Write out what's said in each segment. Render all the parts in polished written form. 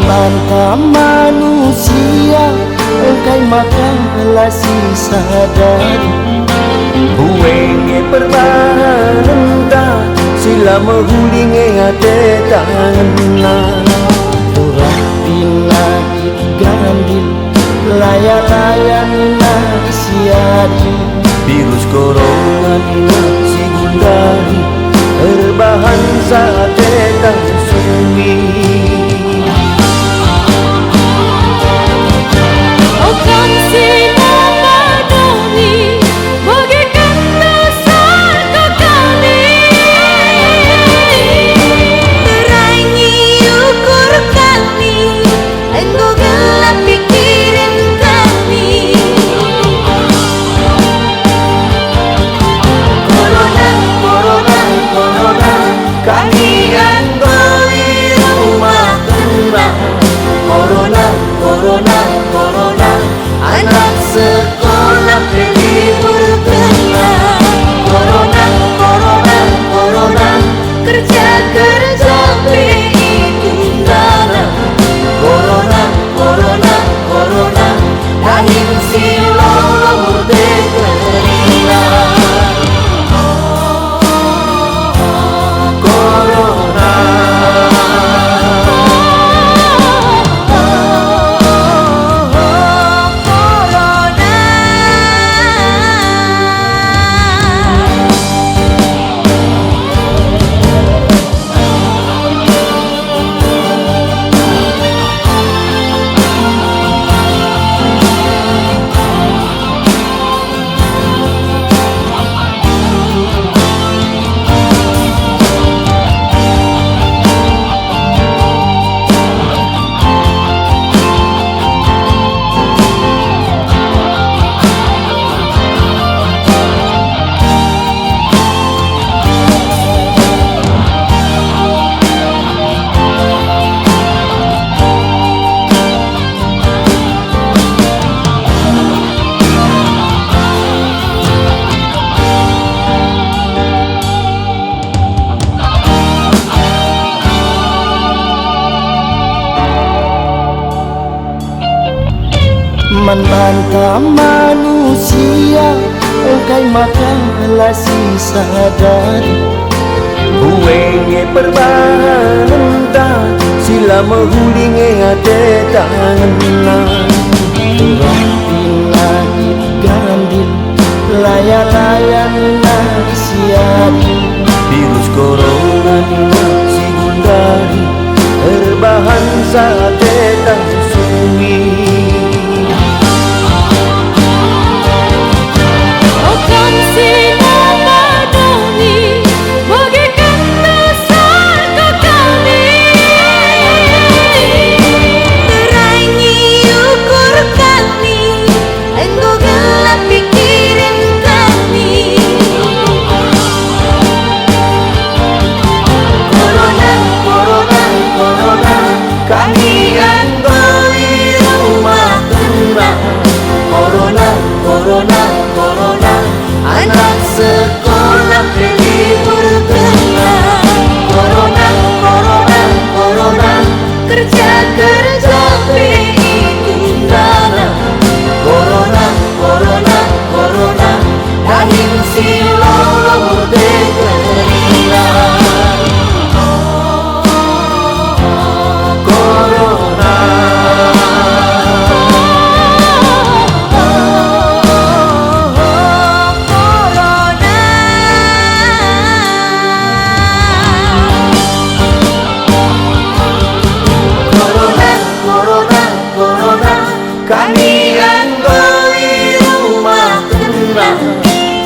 Membantah manusia, engkai makanlah sisa dari buenge perbahan sila mehulinge ate tangan turah pinakit gandil layan-layan siadi virus corona si gundari terbahan saat tetang sunyi. Corona, anak sekolah libur kena. Corona, kerja BI tunggalan. Corona, dahing silo murte kerina. Membantah manusia, engkai makanlah sisa dari buenge perbahan sila mehulinge ate tangan turah pinakit gandil layan-layan siadi virus corona si gundari terbahan saat tetang sunyi. Corona, anak sekolah libur kena. Corona, kerja BI tunggalan. Corona, dahing silo murte kerina. Kami anggoi rumah tenang.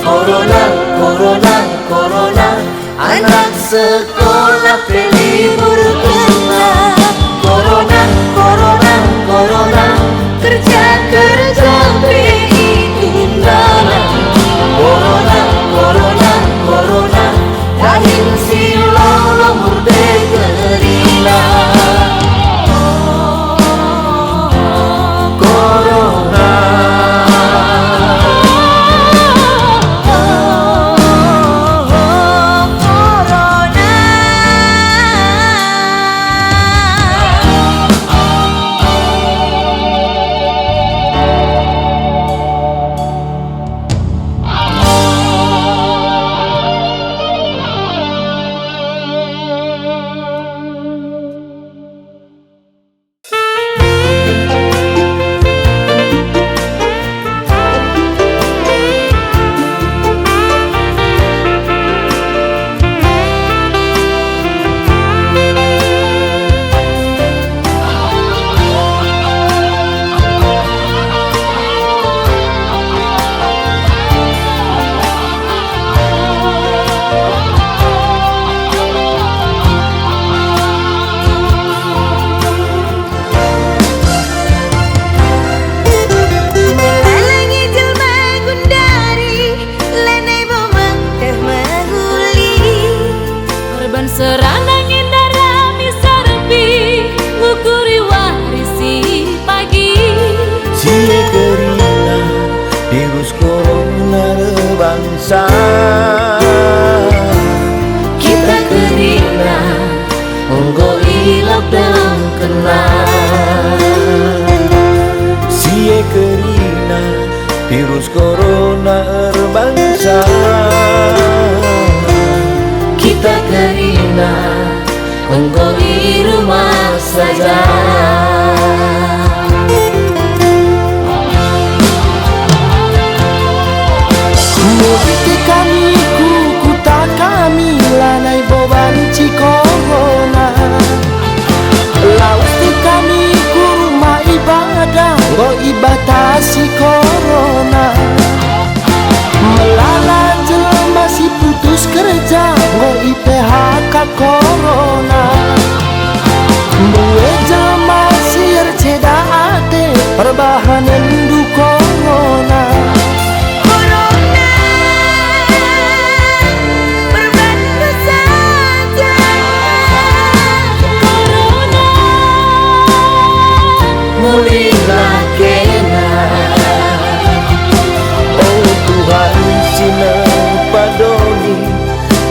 Corona, anak sekolah libur kena. Corona, kerja BI tunggalan. Corona, dahing silo murte kerina. kerina virus corona erbangsa. Kita kerina engkau di rumah saja. Mudik kami kukuta kami lanai boban ci corona. Lausti kami ku rumah ibadah go ibatasi corona. Melala jelema si putus kerja go IPHK corona. Dua jelema siar ceda ate perbahanan du corona. Mulihlah kena, Oh Tuhan Cina padoni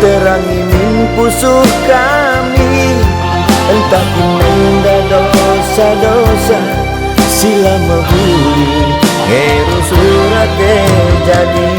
terangi min pusuh kami. Entah pindah dosa-dosa sila membuli heru surat jadi.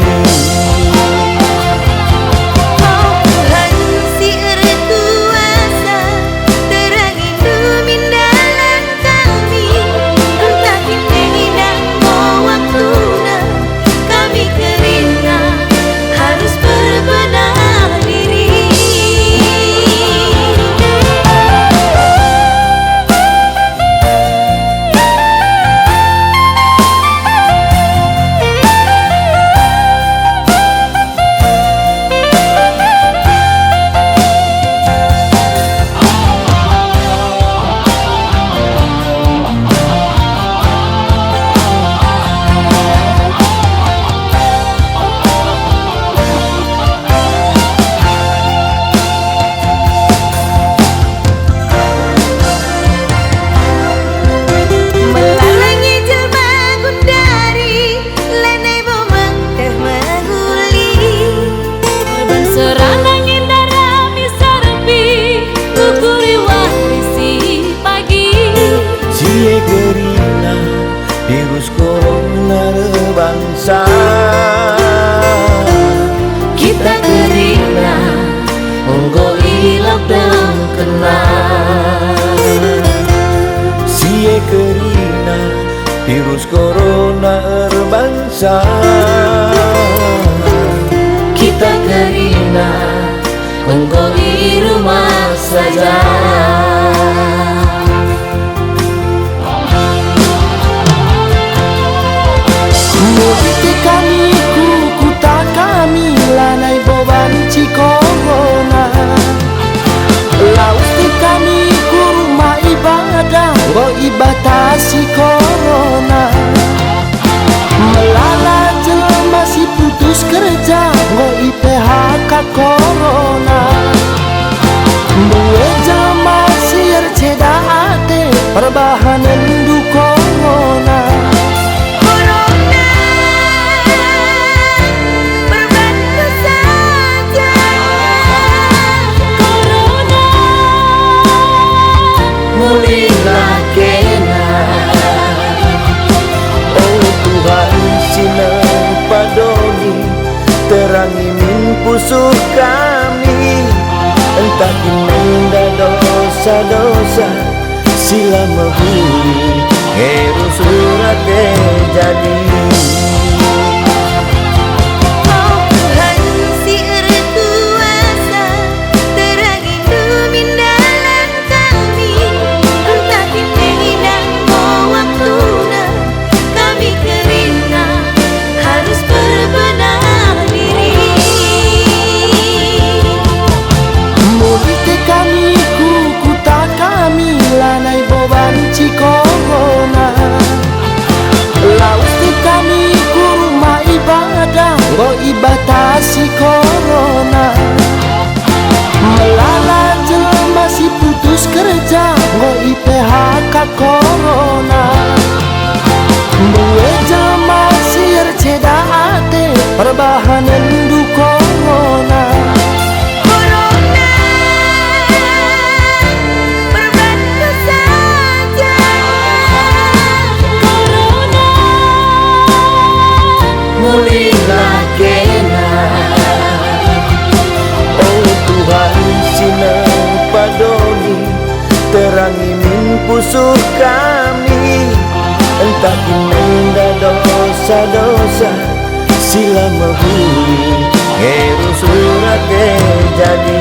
Virus corona rebangsa. kita kerina engkau di lockdown kena. Sie kerina virus corona rebangsa. Kita kerina engkau di rumah saja. Mudik kami kukuta kami lanai boban ci corona. Lausti kami ku rumah ibadah go ibatasi corona. Melala jelema si putus kerja go IPHK corona. Dua jelema siar ceda ate perbahanan du corona. Mulihlah kena, Oh Tuhan Cina padoni terangi min pusuh kami. Entah pindah dosa-dosa sila membuli heru surat jadi. Go ibatasi corona. Melala jelema si putus kerja go IPHK corona. Dua jelema siar ceda ate perbahanan du corona. kurangi min pusuh kami. Entah dimenda dosa-dosa sila mahuli ngeru surat jadi.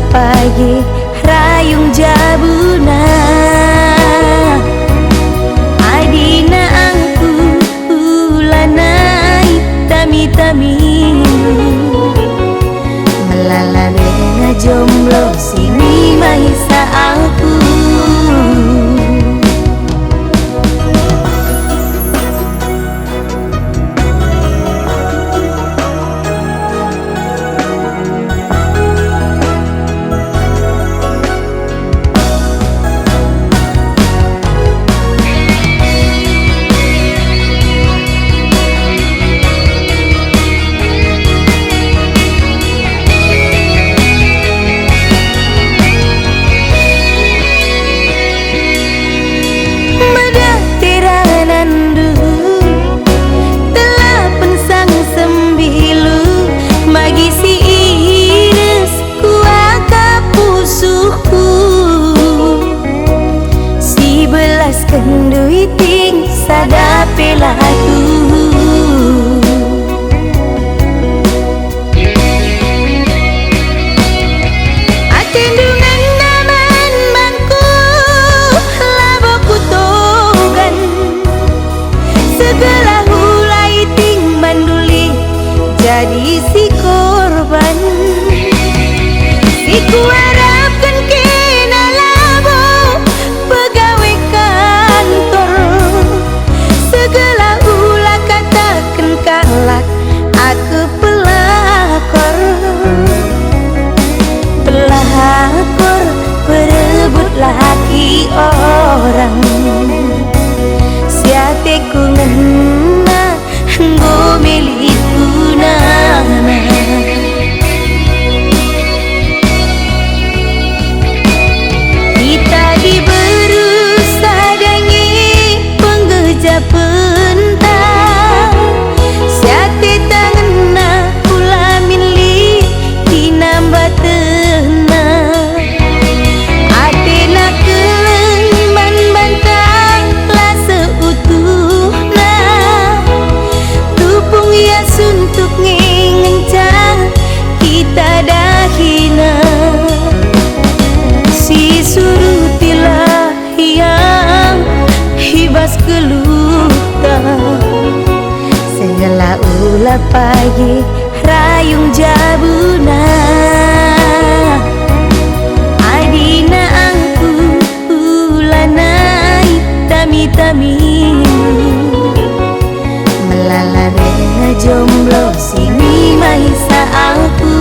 Pagi rayung jabuna adina angku ulanai tami-tami melalane jomblo sini mahisa aku. belaku. Atendungan naman bangku laboku togan, segala hulai ting manduli jadi si korban. Si kuharapkan kena labo pegawai kantor, segala ulah katakan kalak aku pelakor. Pelakor perebut laki orang, siate ku ngena nggo milikku nana. Kita diberi sadangi pengeja pentang, siate tangena pula milik dinamba tenang. Atena keleng ban bantang lah seutuhna, tupung ya suntuk ngencang kita dah hina. Si surutilah yang hibas kelutang, segala ulah pagi rayung jabuna. Adina angku ulanai tami-tami, melalare jomblo sini mahisa aku.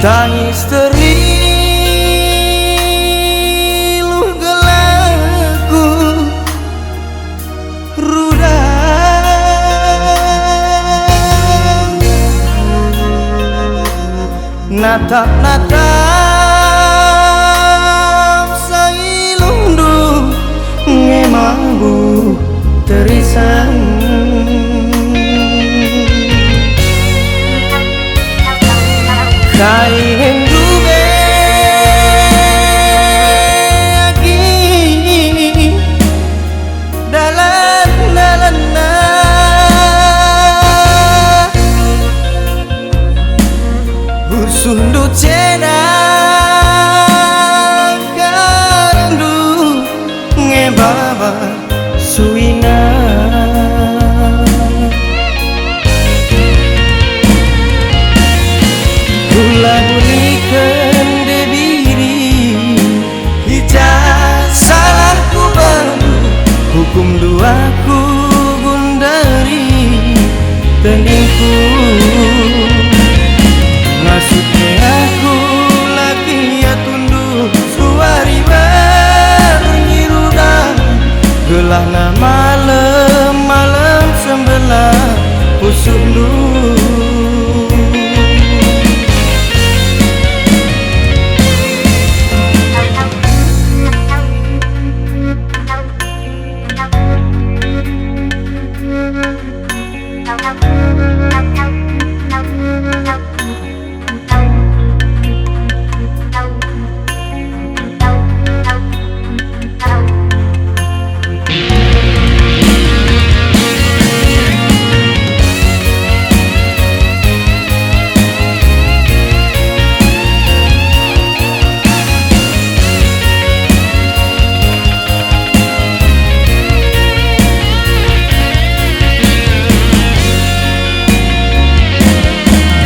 Tangis teriluh gelaku rudang, natap-natap sailundu ngemabu terisan. Kai hendu begi dalan-dalan na, usundu cena karandu ngebaba suina. Kula bunikan debiri hijau salahku baru, hukum duaku gundari teningku. Maksudnya aku lagi ya tunduk suari bernyirudang, gelah na malam sembelah pusuk dulu. Thank you.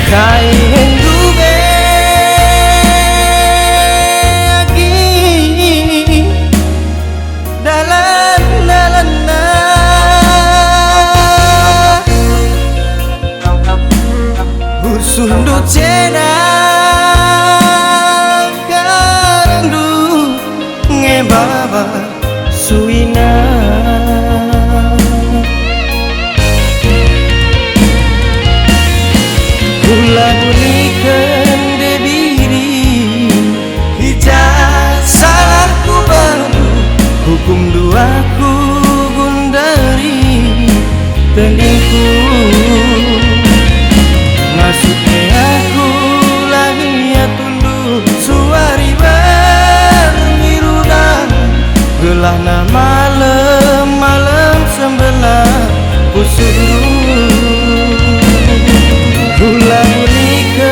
Kai hendu bagi dalan-dalan Ursundu cena karandu ngebaba suina Lamunikan debiri Hijau salahku baru Hukum duaku gundari Teningku Masuknya aku lagi ya tunduk Suari bermirudan Gelah na malam sembelah Pusuh Gula gulika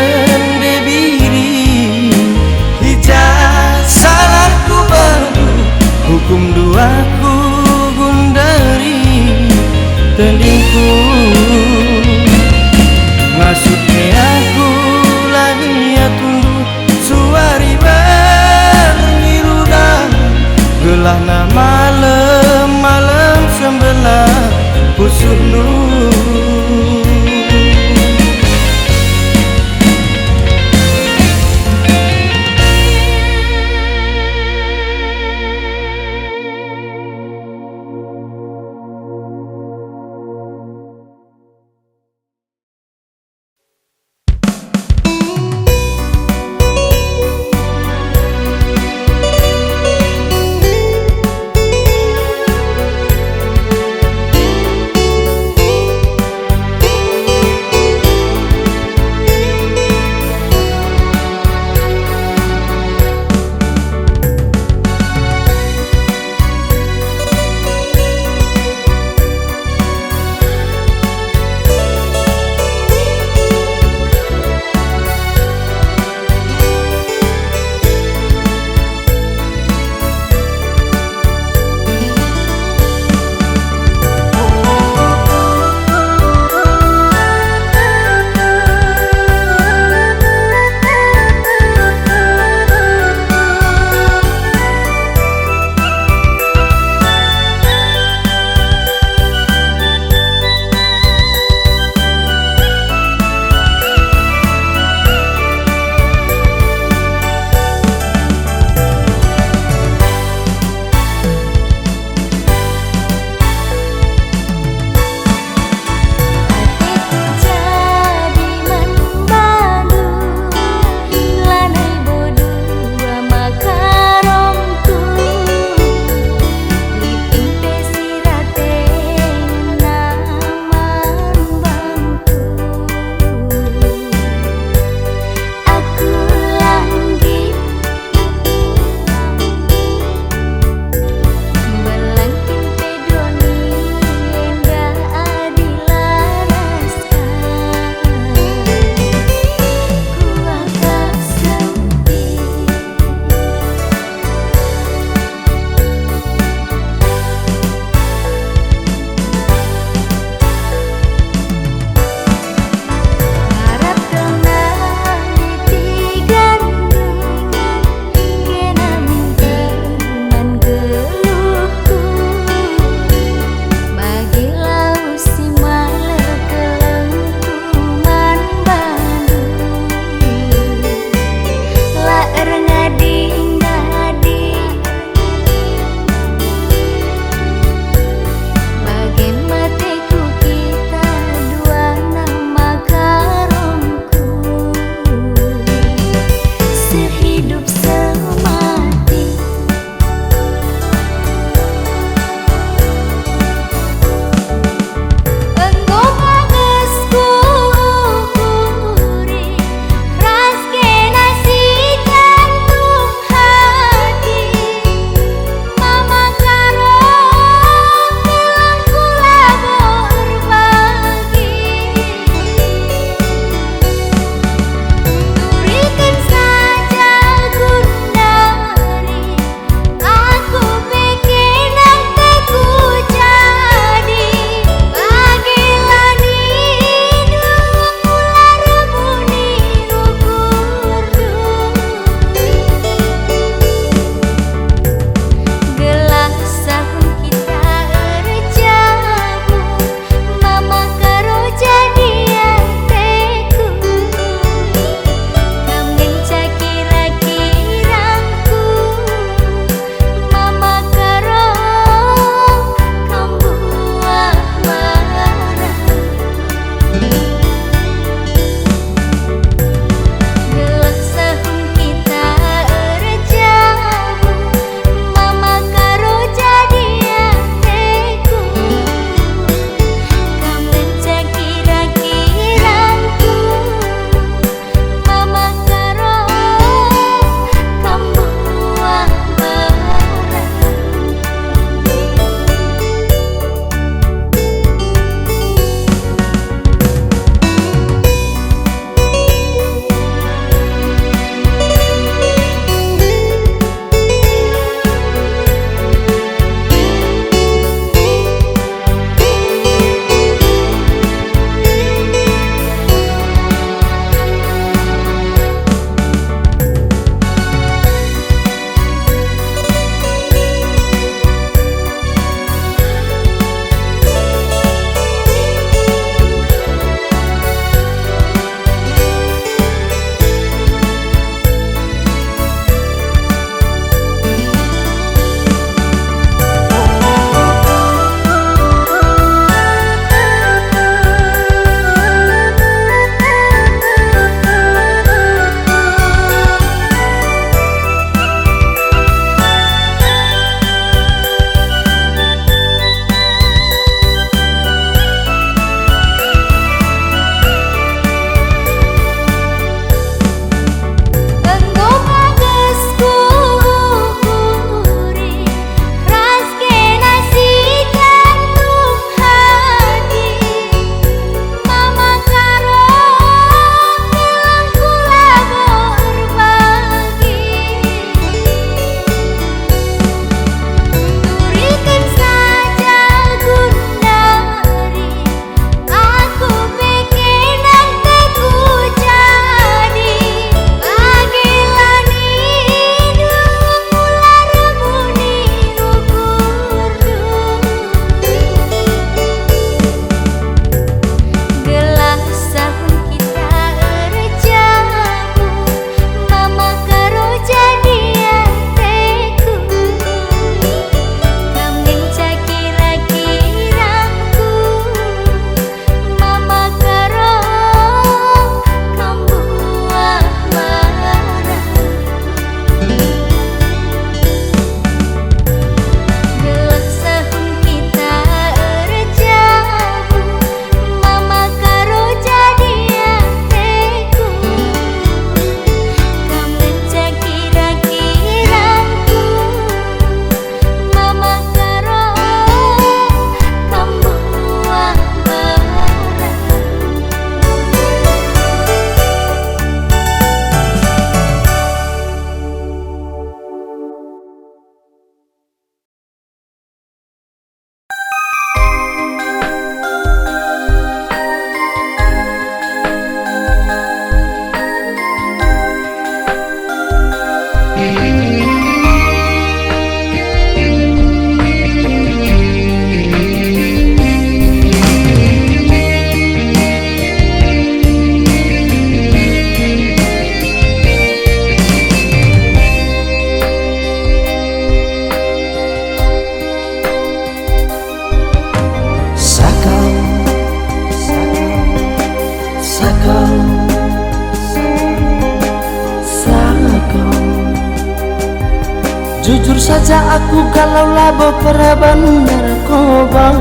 Jujur saja aku kalau labo perban narkoba.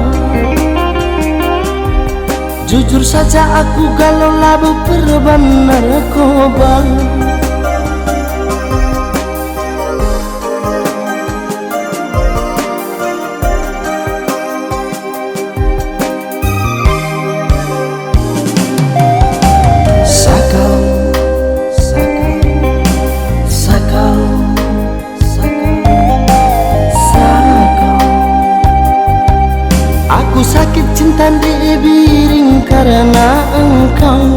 Jujur saja aku kalau labo perban narkoba. Aku sakit cinta dibiring karena engkau.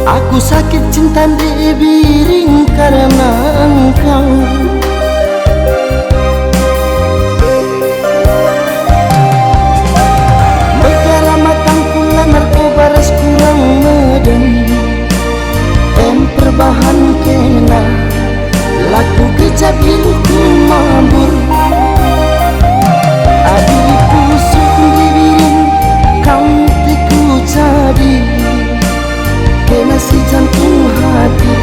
Aku sakit cinta dibiring karena engkau. Perkara matang pula narkoba ras kurang meden. Perbahan kena laku kecap hiduku mabur. Adi pusuk dibiring kau teku jadi kena si jantung hati,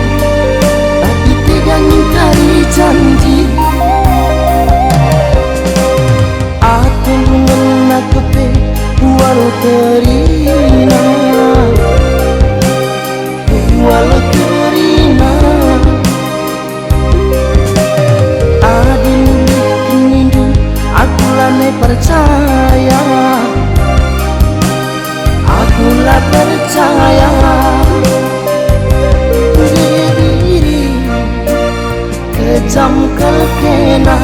tapi tidak ingkari janji. Aku mengenakepe walau terina, walau terina. Adi nindu aku lane percaya, akulah percaya. Diri kejam kelkena.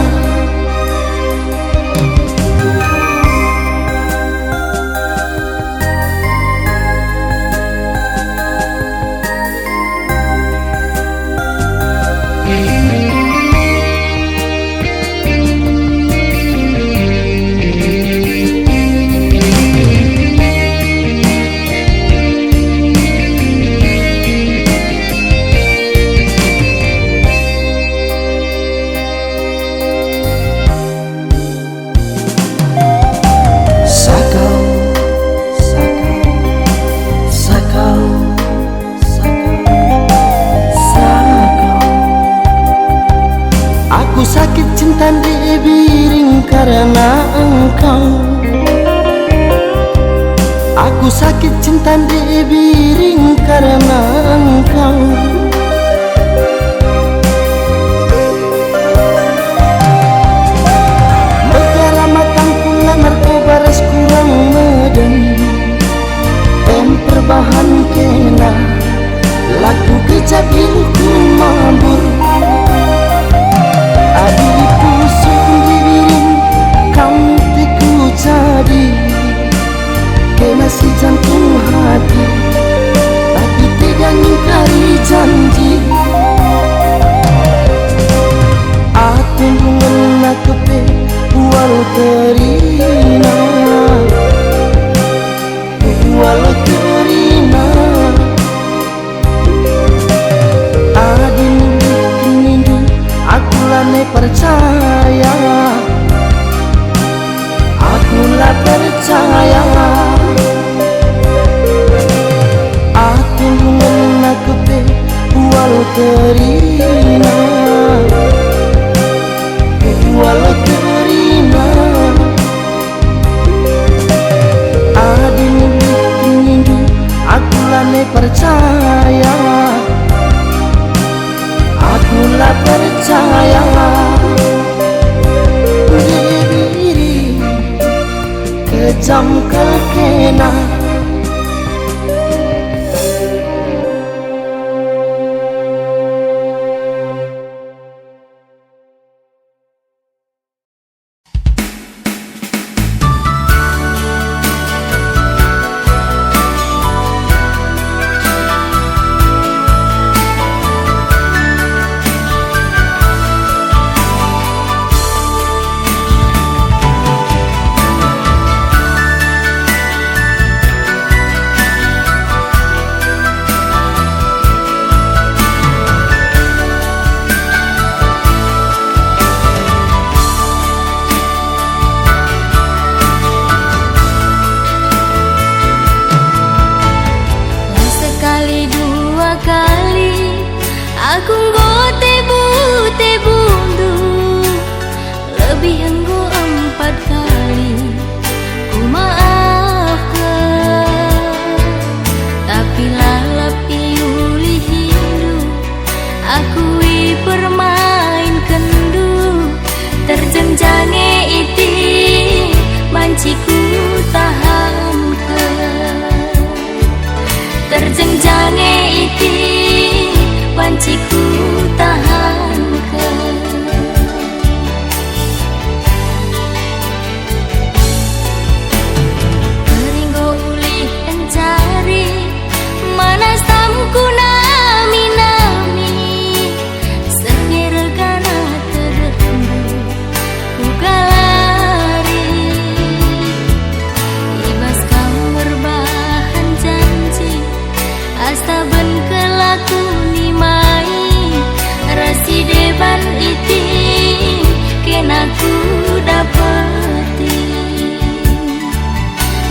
Aku sakit cinta dibiring karena engkau. Aku sakit cinta dibiring karena engkau. Perkara matang pula narkoba ras kurang meden. Perbahan kena laku kecap hiduku mabur. Adi pusuk dibiring kau teku jadi kena si jantung hati, tapi tidak ingkari janji. Aku mengenakepe walau terina, walau terina. Adi nindu aku lane percaya, akulah percaya. Aku mengenakepe walau terina, walau terina. Adi nindu aku lane percaya, akulah percaya. Diri kejam kelkena.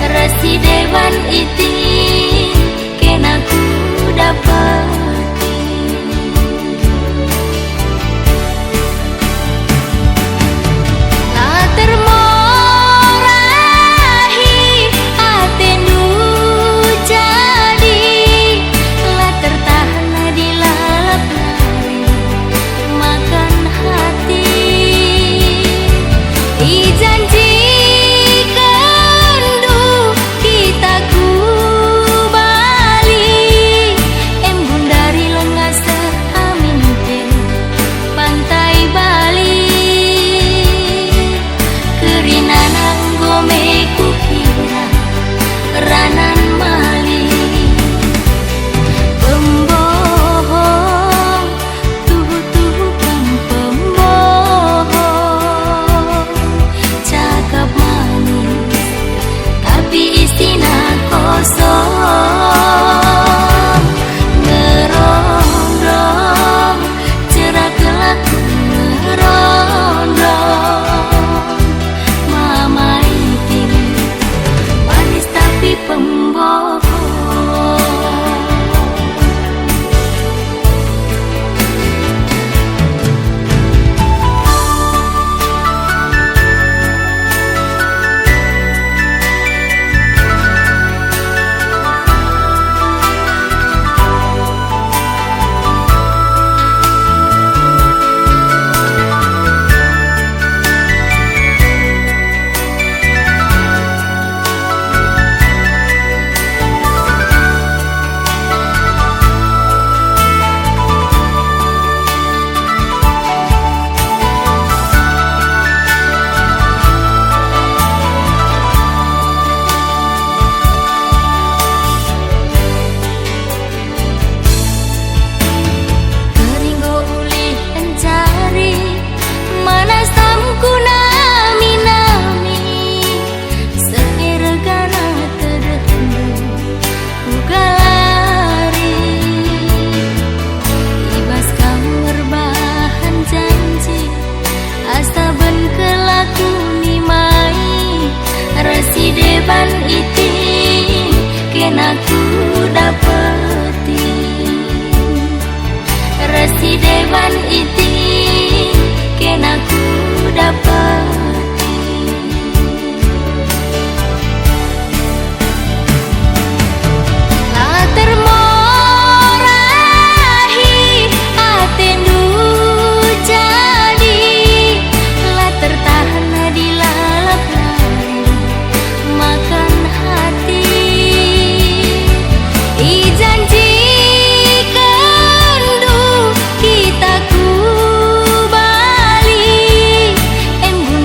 Resi dewan iti kena ku dapati. La termorahi atendu jadi, la tertahan di lalap lari makan hati. Dijanjikan du kita ku bali, embun dari lengah seamin te pantai Bali. Kerinan anggome ku kira ranan mali, pembohong tuhu kan pembohong, cakap manis tapi istina kosong. Ngerondong cerah kelaku ngerondong, mama itu manis tapi pembohong. Keringgo ulih encari mana samku nami-nami, seirgana terdendu ugalari. Ibas kamu berbahan janji asa ben kelaku nimai. Resi dewan iti kena ku dapeti. Resi dewan iti kena ku dapati. La termorahi atendu jadi, la tertahan di lalap lari makan hati. Dijanjikan du kita ku bali, embun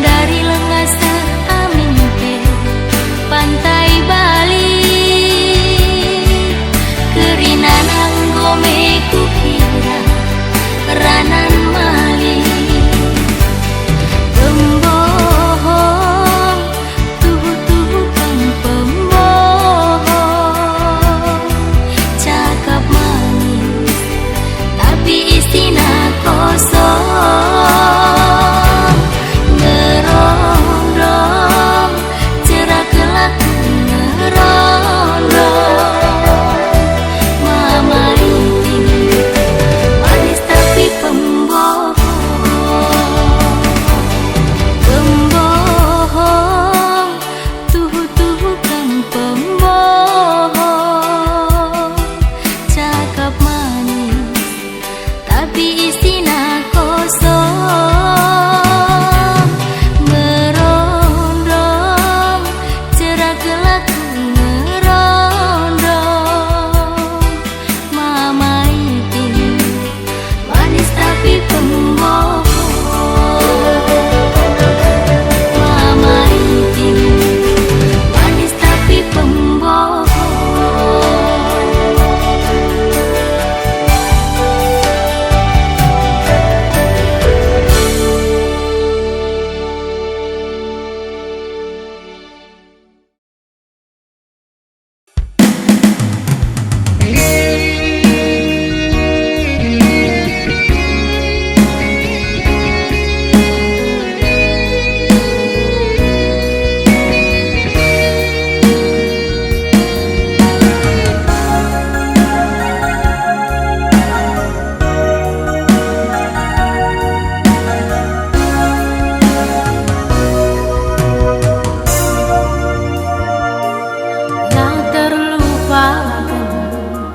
Akan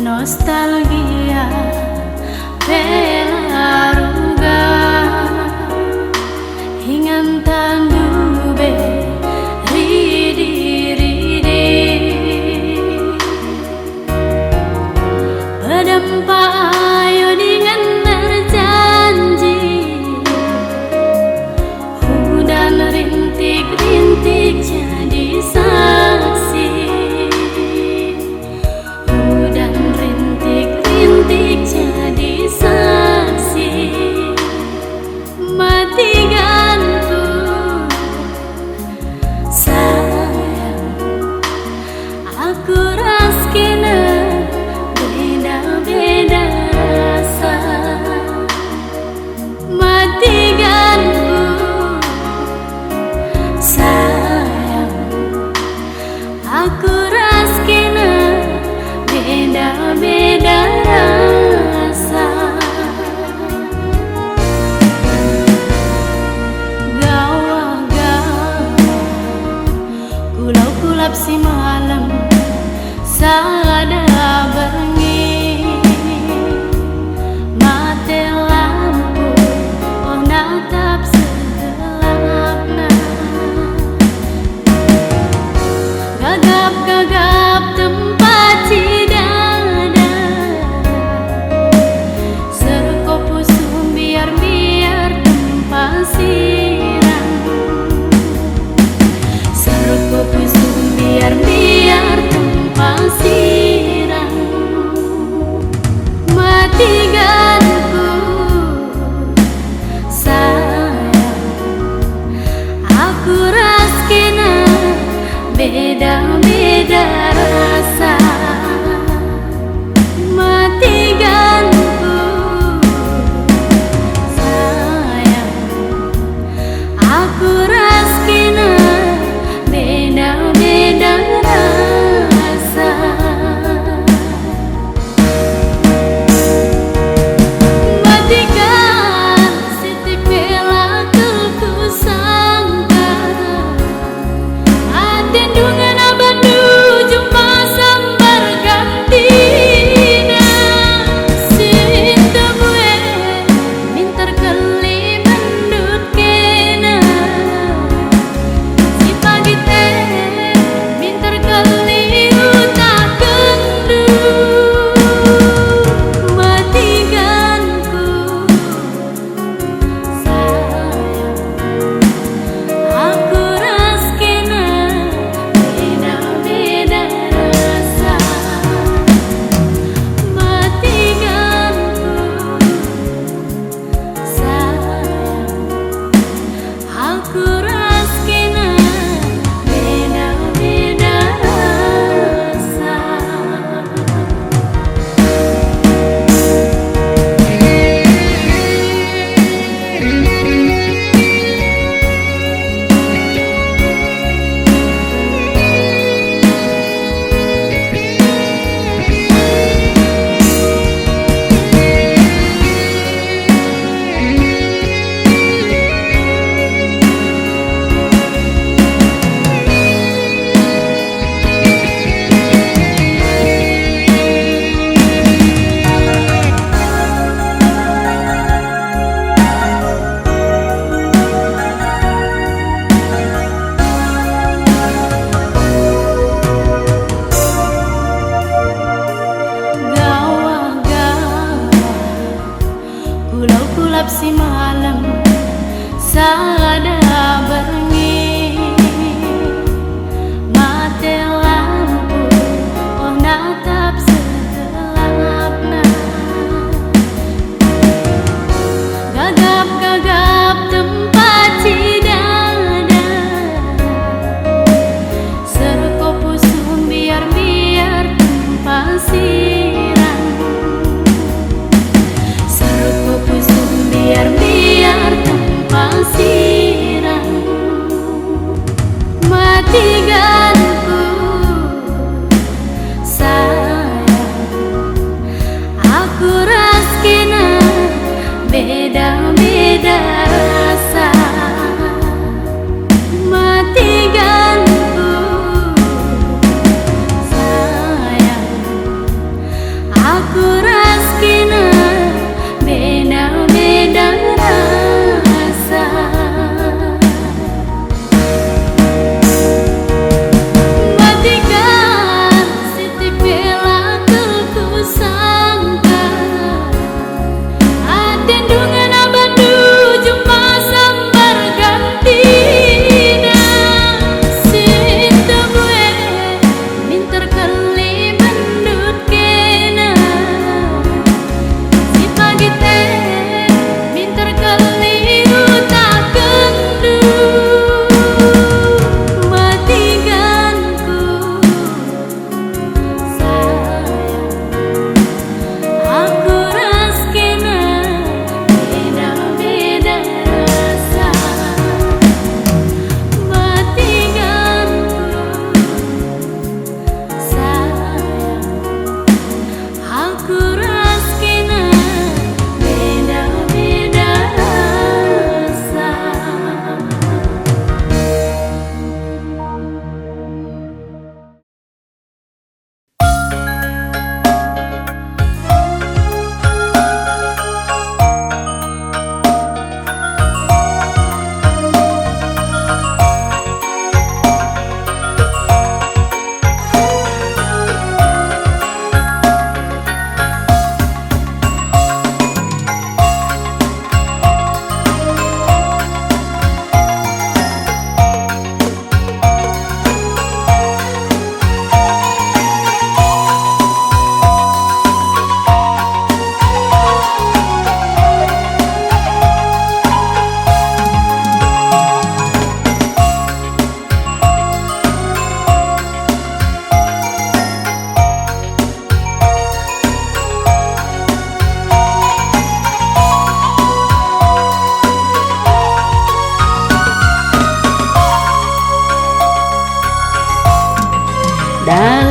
nostalgia belaruga hingan tandube ridi pedempa ayo dengan berjanji hudan rintik-rintik jadi saksi hudan rintik-rintik jadi saksi mati gantung sayang aku raskina beda-beda rasa mati gantung sayang aku raskina beda-beda rasa gawa-gawa kulau-kulap si malam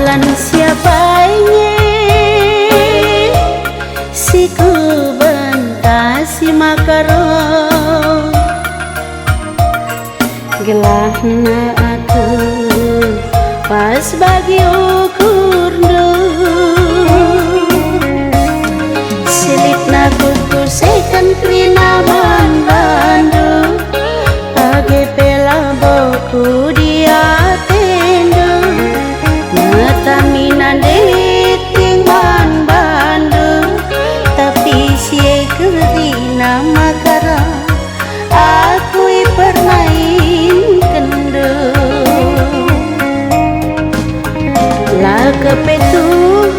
lan siapanya si ku bentasi makarong gelahna aku pas bagi ukur silipna kuku sekan krina bandu age pela boku dia tendo metaminan deting bandu tapi sie krina makara aku permain kendo la kepetuh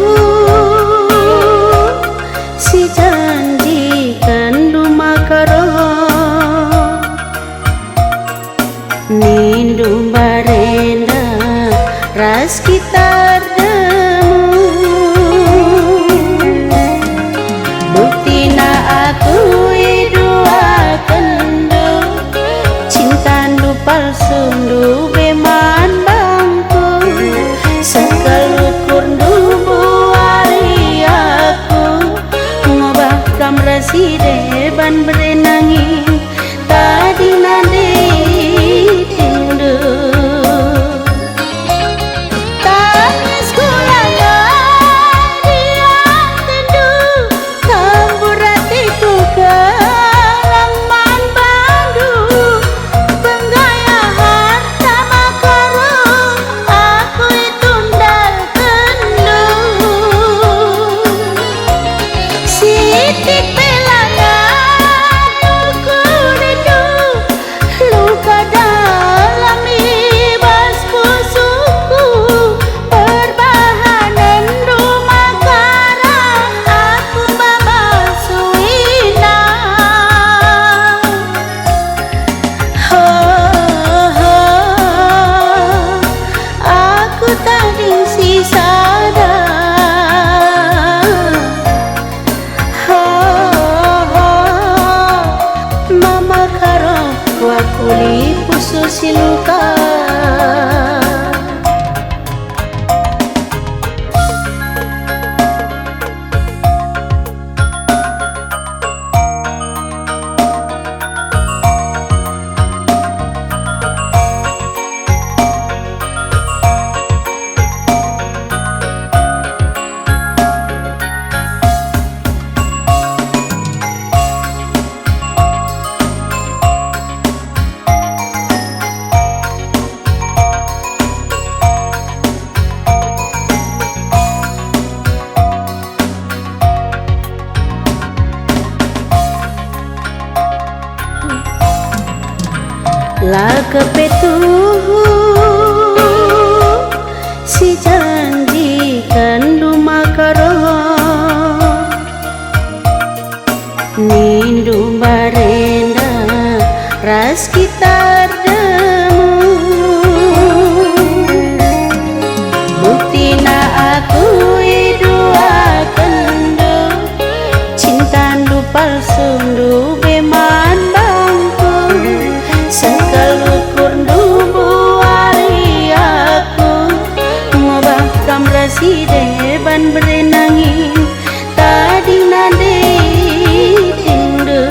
si janji kandu makaro nindu barenda ras kita demu buktina aku dua kendo cinta ndu palsu ndu beman bangku sekalukur ndu buari aku ngobah kam reside ban berenangi tadi nade tindu tangis kulana dia tindu tambur hatiku kalaman bandu penggaya harta makarong aku tundal kendu sitik pelana aku rindu luka dalam ibas pusuku perbahanan rumah kara aku memasuina aku tadi sisa mama karo wakuli pusu siluka la kepetuh si janji kandu makaro nindu barenda ras kita demu buktina aku dua kendo cinta ndu palsu ndu beman bangku sekalukur ndu buari aku ngobah kam reside ban berenangi tadi nade tindu